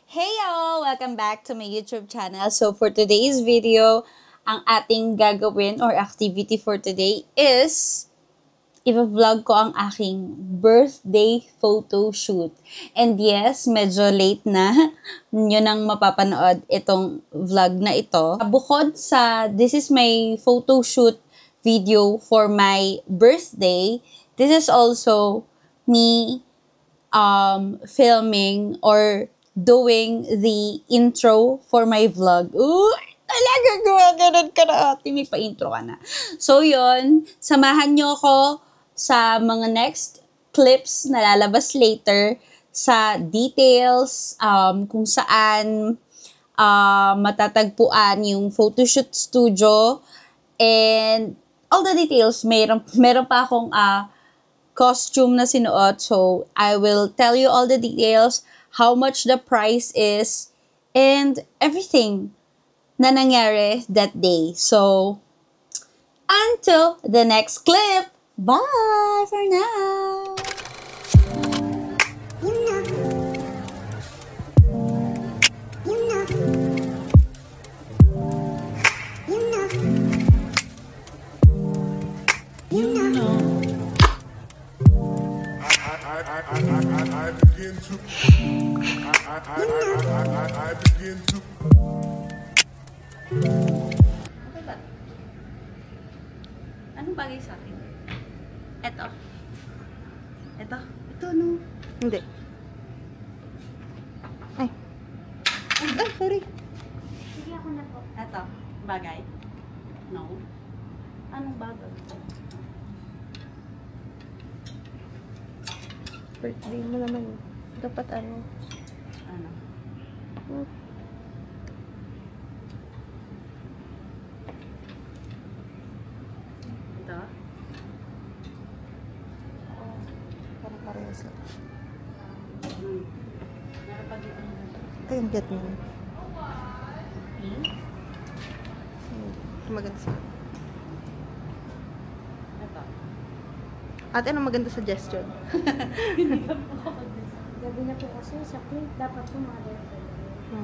Hey y'all! Welcome back to my YouTube channel. So for today's video, ang ating gagawin or activity for today is i-vlog ko ang aking birthday photo shoot. And yes, medyo late na. Yun ang mapapanood itong vlog na ito. Bukod sa this is my photo shoot video for my birthday, this is also me filming or doing the intro for my vlog. Ooh, talaga gumaganon ka na, ate. May pa-intro ka na. So, yun. Samahan nyo ako sa mga next clips na lalabas later sa details, kung saan matatagpuan yung photoshoot studio, and all the details. Meron pa akong costume na sinuot. So, I will tell you all the details, how much the price is, and everything na nangyari that day. So, until the next clip, bye for now! I begin to Okay ba? Anong bagay sa akin? Eto. Eto. Ito, no? Hindi. Ay, sorry. Sige ako na po. Eto. Bagay? No. Anong bagay? Birthday mo naman. Dapat ano? Ano? Ito? Parang parehas lang. Meron pa dito. Ayun, get me. Pink? Maganda sa... Ito. Ate, anong maganda suggestion? Gabi na po kasi sa pink, dapat po mga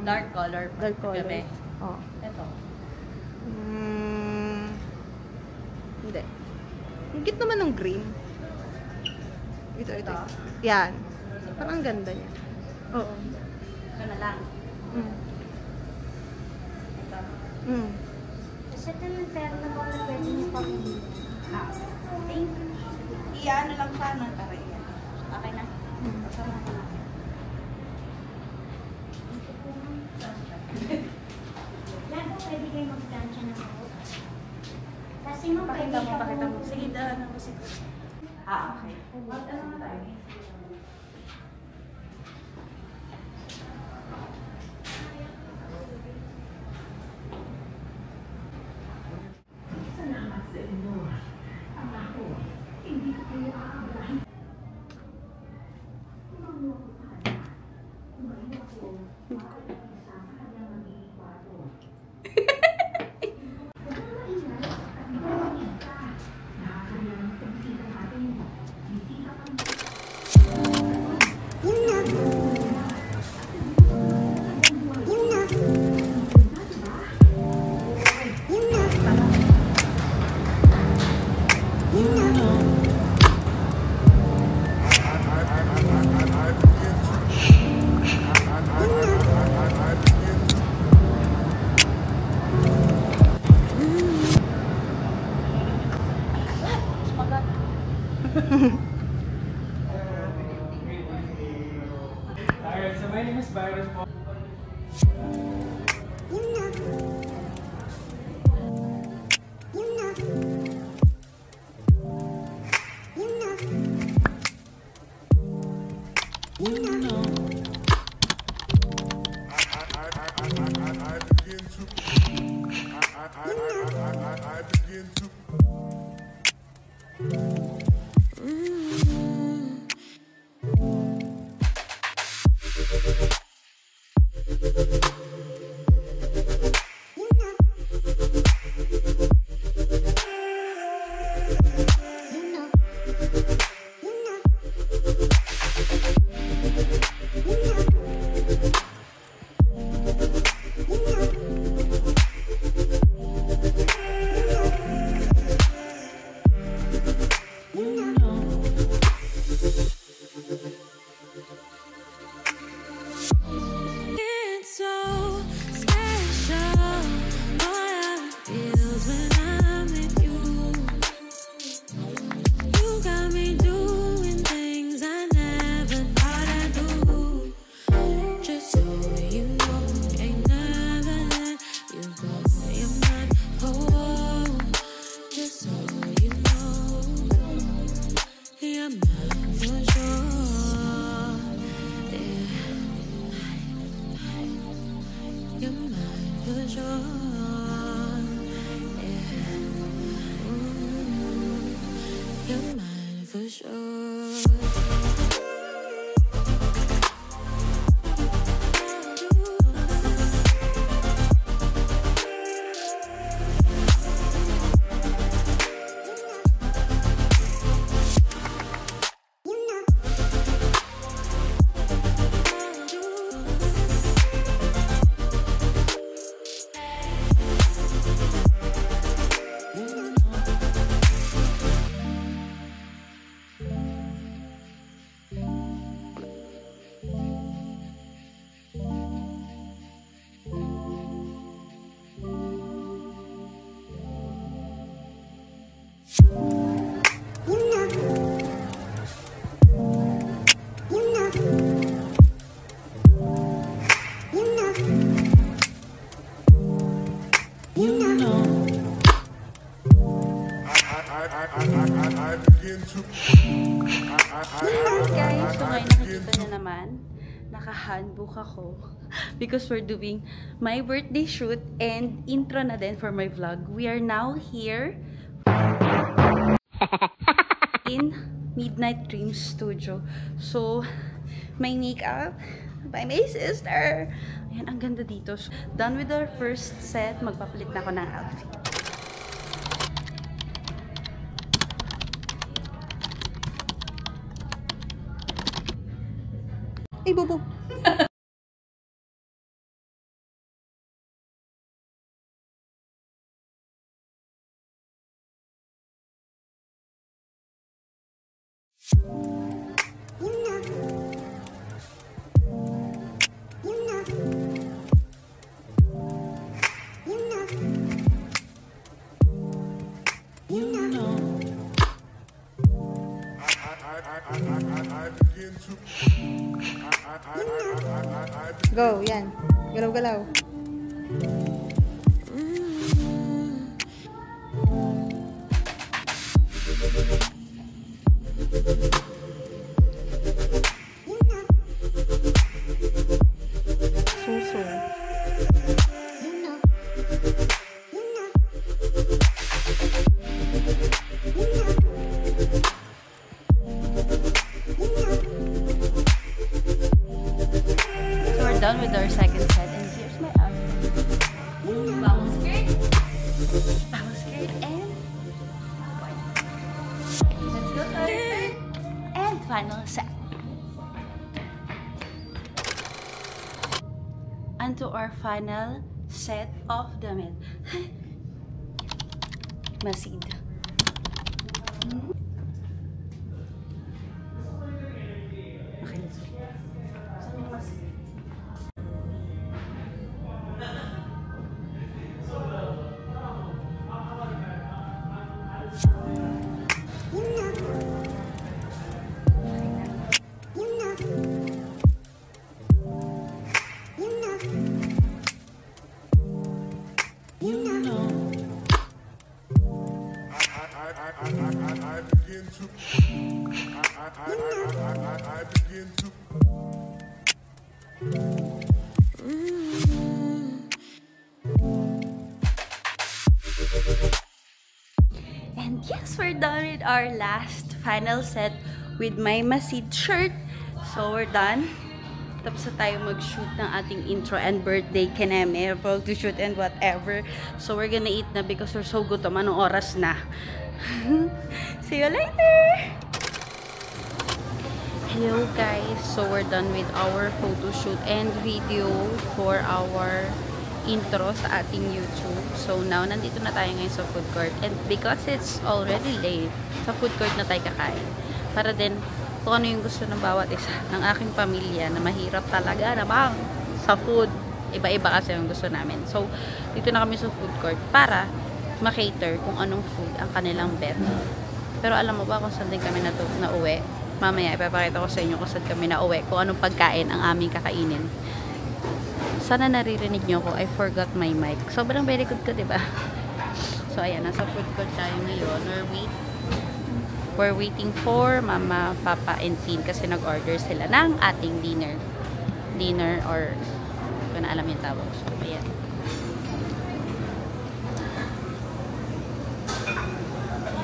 Dark color. Dark color. Gabi. Oo. Ito. Hindi. Ang cute naman ng green. Ito. Ito? Yan. Parang ang ganda niya. Oo. Ito na lang. Mm. Ito. Mm. Kasi ito yung pera na po na pwede niyo pamili. Thank you. Iyan lang sana para iyan. Okay na. Mm. Kasama ko na. Yan po pwede kayo mag-plancha na po. Kasi mo pwede Pakita mo. Sige, dala na mo si okay. Ano na tayo? Alright, so my name is Byron po. I begin to I begin to. Guys, so ngayon nakikita niyo naman, naka-handbook ako because we're doing my birthday shoot and intro na din for my vlog. We are now here in Midnight Dreams Studio. So, my makeup by my sister. Ayan, ang ganda dito. So, done with our first set, magpapalit na ako ng outfit. Ay, bobo! Go, yan. Galaw-galaw. Suso. Done with our second set, and here's my outfit. Bango skirt, and let's go to our third and final set. And to our final set of damit. Masid. Okay, let's go. Saan yung masid? I begin to. I begin to. And yes, we're done with our last final set with my Masid shirt. So we're done. Tapos na tayo mag-shoot ng ating intro and birthday kineme, photo shoot and whatever. So we're gonna eat na because we're so gutom. Anong oras na? See you later! Hello guys! So we're done with our photo shoot and video for our intro sa ating YouTube. So now, nandito na tayo ngayon sa food court. And because it's already late, sa food court na tayo kakain. Para din kung ano yung gusto ng bawat isa ng aking pamilya na mahirap talaga namang sa food. Iba-iba kasi yung gusto namin. So, dito na kami sa food court para makater kung anong food ang kanilang bet. Pero alam mo ba kung saan din kami na uwi? Mamaya, ipapakita ko sa inyo kung saan kami na uwi, kung anong pagkain ang aming kakainin. Sana naririnig nyo ko. I forgot my mic. Sobrang very good ko, diba? So, ayan. Nasa food court tayo ngayon. We're waiting for Mama, Papa, and Tin kasi nag-order sila ng ating dinner. Dinner or kung na alam yung tawag. So, ayan.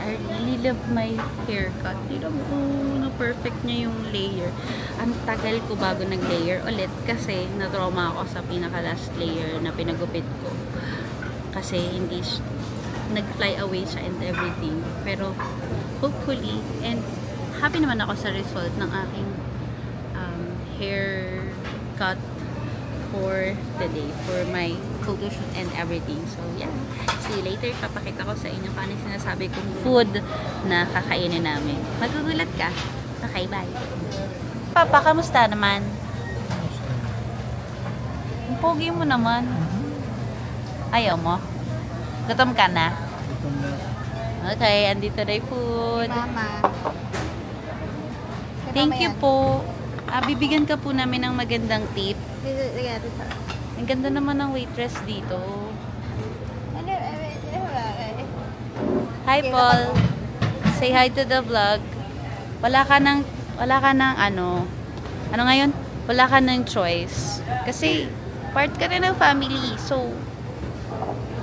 We are really love my haircut. Tignan mo, na-perfect niya yung layer. Ang tagal ko bago nag-layer ulit kasi na-trauma ako sa pinaka-last layer na pinagupit ko. Kasi hindi nag-fly away siya and everything. Pero hopefully, and happy naman ako sa result ng aking haircut for today, for my photo shoot and everything. So, yeah. See you later. Papakita ko sa inyo kung ano yung sinasabi kong food na kakainin namin. Magugulat ka. Okay, bye. Papa, kamusta naman? Ang pogi mo naman. Ayaw mo? Gutom ka na? Okay, andito na yung food. Mama. Thank you po. Bibigyan ka po namin ng magandang tip. Ang ganda naman ng waitress dito. Hi, Paul. Say hi to the vlog. Wala ka ng ano ngayon? Wala ka ng choice. Kasi, part ka rin ng family. So,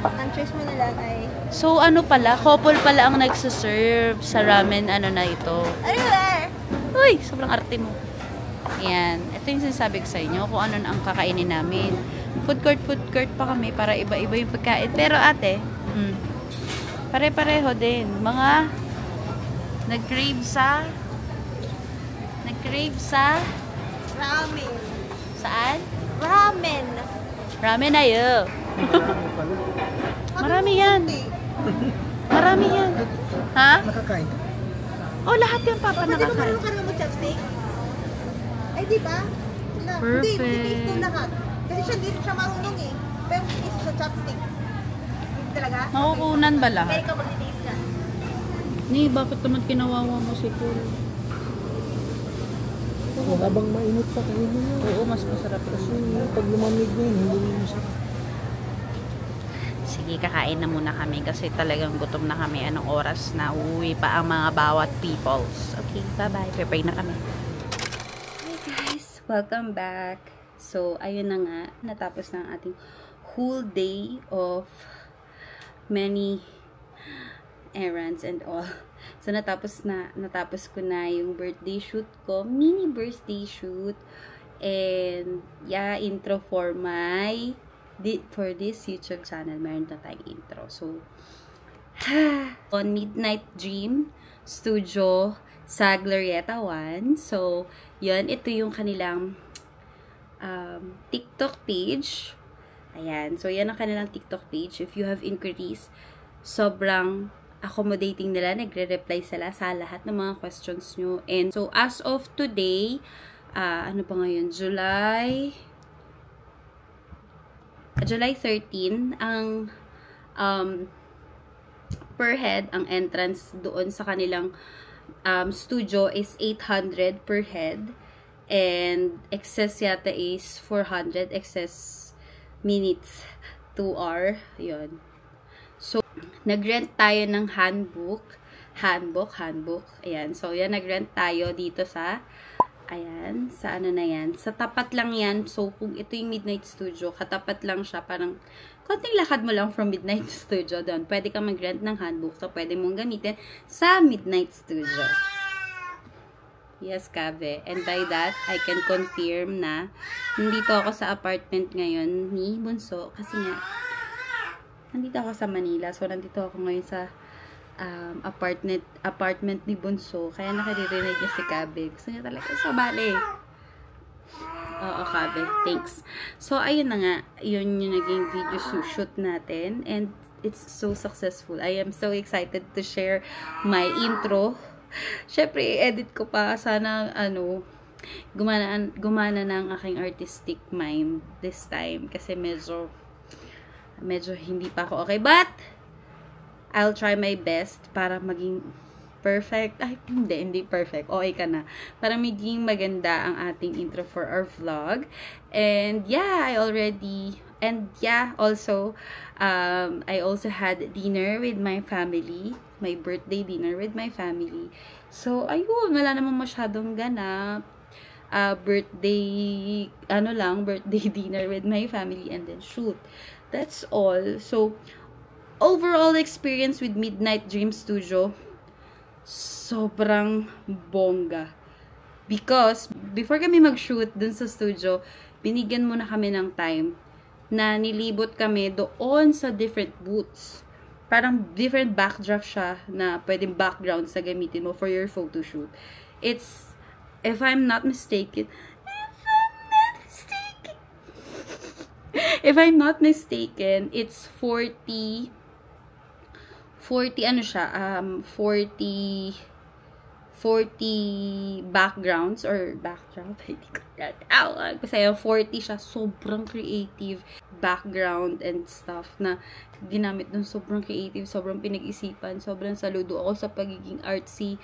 Ang choice mo na lang ay... so ano pala? Couple pala ang nagsaserve sa ramen ano na ito. Ano ba? Uy, sobrang arte mo. Ayan. Ito yung sinasabi ko sa inyo kung ano ang kakainin namin. Food court pa kami para iba-iba yung pagkain. Pero ate, pare-pareho din. Mga nag-crave Ramen. saan? Ramen. Ramen na yun. Marami yan. Marami yan. Ha? Nakakain. Oh, lahat yan papa nakakain. ka naman mo chopstick? Ay, di ba? Perfect. Hindi lahat. Kasi hindi siya marunong eh. Pero hindi siya chopstick. Talaga? Makukunan ba lahat? Kaya ka mag-taste ka. Ni, bakit naman kinawawa mo si Paul? Habang mainit pa kayo na yun. Oo, mas masarap kasi. Pag lumamig na yun, hindi na masarap. Sige, kakain na muna kami kasi talagang gutom na kami. Anong oras na uuwi pa ang mga bawat peoples. Okay, bye-bye. Prepare na kami. Hi guys! Welcome back. So, ayun na nga. Natapos na ang ating whole day of many errands and all. So, natapos ko na yung birthday shoot ko. Mini birthday shoot. And, yeah, intro for this YouTube channel. Meron na tayong intro. So, on Midnight Dream Studio sa Glorieta 1. So, yun. Ito yung kanilang TikTok page. Ayan. So, yan ang kanilang TikTok page. If you have inquiries, sobrang accommodating nila. Nagre-reply sila sa lahat ng mga questions nyo. And so, as of today, ano pa ngayon? July 13, ang per head, ang entrance doon sa kanilang studio is 800 per head. And excess yata is 400. Excess minutes 2 hour. Yun. So, nag-rent tayo ng handbook. Ayan. So, yan, nag-rent tayo dito sa, ayan, sa ano na yan. Sa tapat lang yan. So, kung ito yung Midnight Studio, katapat lang siya. Parang, konting lakad mo lang from Midnight Studio doon. Pwede ka mag-rent ng handbook. So, pwede mong gamitin sa Midnight Studio. Yes, Kabe. And by that, I can confirm na nandito ako sa apartment ngayon ni Bunso. Kasi nga, nandito ako sa Manila. So, nandito ako ngayon sa apartment ni Bunso. Kaya nakaririnig niya si Kabe. Gusto niya talaga sa bale. Oo, Kabe. Thanks. So, ayun na nga. Yun yung naging video shoot natin. And it's so successful. I am so excited to share my intro. Syempre, i-edit ko pa. Sana, gumana na ang aking artistic mind this time. Kasi medyo hindi pa ako okay. But, I'll try my best para maging perfect. Ay, hindi perfect. Okay ka na. Para maging maganda ang ating intro for our vlog. And, yeah, also, I also had dinner with my family. My birthday dinner with my family. So, ayun, wala namang masyadong ganap. Birthday dinner with my family and then shoot. That's all. So, overall experience with Midnight Dream Studio, sobrang bongga. Because, before kami mag-shoot dun sa studio, binigyan muna kami ng time na nilibot kami doon sa different booths. Parang different backdraft siya na pwedeng background sa gamitin mo for your photo shoot. It's, if I'm not mistaken, it's 40 ano siya, 40 backgrounds or background, hindi ko kasi 40 siya, sobrang creative background and stuff na ginamit ng sobrang creative, sobrang pinag-isipan, sobrang saludo ako sa pagiging artsy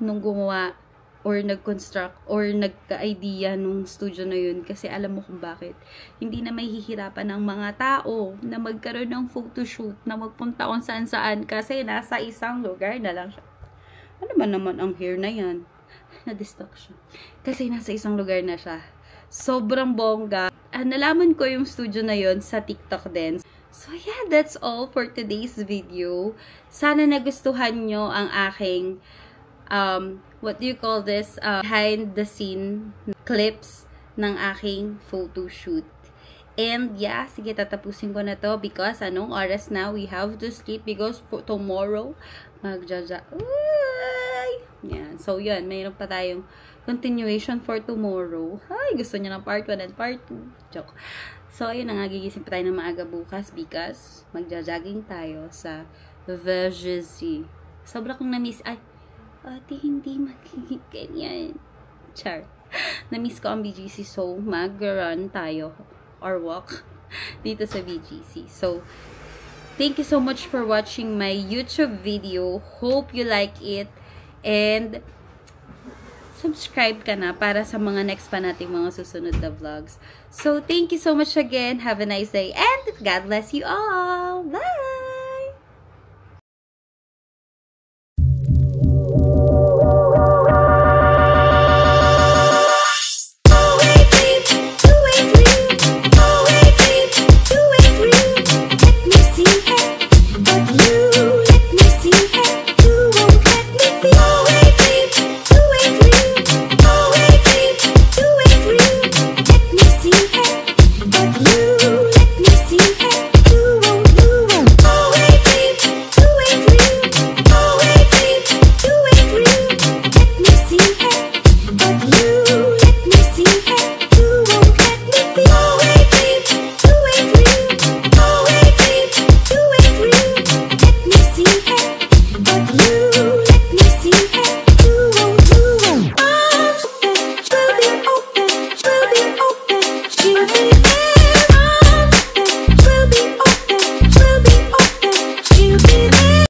nung gumawa or nag-construct or nagka-idea nung studio na yun, kasi alam mo kung bakit. Hindi na may hihirapan ng mga tao na magkaroon ng photoshoot, na magpunta kung saan-saan kasi nasa isang lugar na lang siya. Ano ba naman ang hair na yan? Na-distract siya. Kasi nasa isang lugar na siya. Sobrang bongga. Nalaman ko yung studio na yun sa TikTok din. So yeah, that's all for today's video. Sana nagustuhan nyo ang aking what do you call this? Behind the scene clips ng aking photo shoot. And yeah, sige, tatapusin ko na to because anong oras na? We have to sleep because for tomorrow, magjaja. Yeah, so yun, mayroon pa tayong continuation for tomorrow. Ay, gusto niya ng part 1 and part 2. Joke. So, ayun na nga, gigising pa tayo ng maaga bukas because magja-jogging tayo sa VGC. Sobra kong na-miss. Ay, ate, hindi magiging ganyan. Char. Na-miss ko ang BGC, so mag-run tayo or walk dito sa BGC. So, thank you so much for watching my YouTube video. Hope you like it. And, subscribe ka na para sa mga next pa nating mga susunod na vlogs. So, thank you so much again. Have a nice day. And God bless you all. Bye!